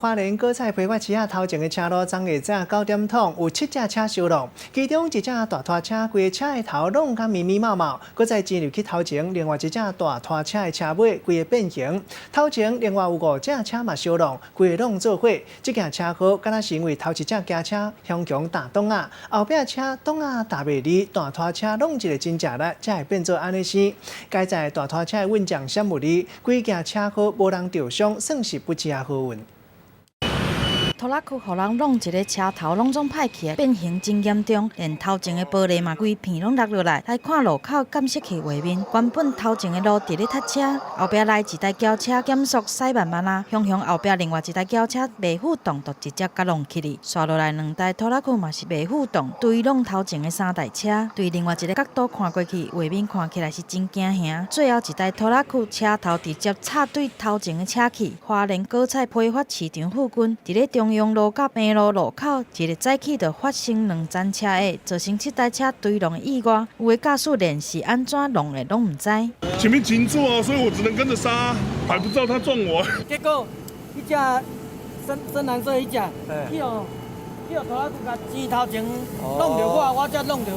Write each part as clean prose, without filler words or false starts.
花莲果菜批发市啊头前的车路，昨日早9点钟有7只车烧路，其中一只大拖车规个车的头弄甲密密麻麻，搁再进入去头前另外一只大拖车的车尾规个变形。头前另外有5只车嘛烧弄，规个拢做伙。这件车祸敢若是因为头一只轿车向强打洞啊，后壁车洞啊打袂离，大拖车弄一个真正力，才会变做安尼生。该在大拖车的运将闪无离，规件车祸无人受伤，算是不治好运。 拖拉机互人弄一个车头拢总歹去，变形真严重，连头前的玻璃嘛规片拢落落来。来看路口监视器画面，原本头前的路伫咧塞车，后壁来一台轿车减速驶慢慢啊，向后壁另外一台轿车袂互动，就直接甲弄起哩。刷落来2台拖拉机嘛是袂互动，对弄头前的3台车，对另外一个角度看过去，画面看起来是真惊吓。最后一台拖拉机车头直接插对头前的车去。花莲果菜批发市场附近，伫咧中央路甲平路路口，一日早起就发生2层车祸，造成7台车对撞意外。有的驾驶连是安怎弄的拢唔知。前面停住啊，所以我只能跟着刹，还不知道他撞我。结果一只深蓝色一只，去哦拖拉机甲前头前弄着我才弄着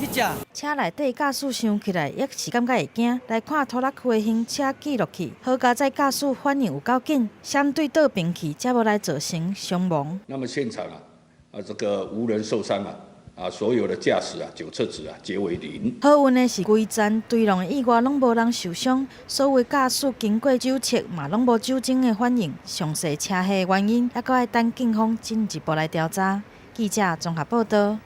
迄只。车内底驾驶想起来，也是感觉会惊。来看拖拉机的行车记录器，好加在驾驶反应有够紧，相对倒平去，才无来造成伤亡。那么现场这个无人受伤所有的驾驶酒测值皆为0。好运的是，规站对撞意外拢无人受伤，所有驾驶经过酒测嘛拢无酒精的反应。详细车祸原因，还阁要等警方进一步来调查。记者综合报道。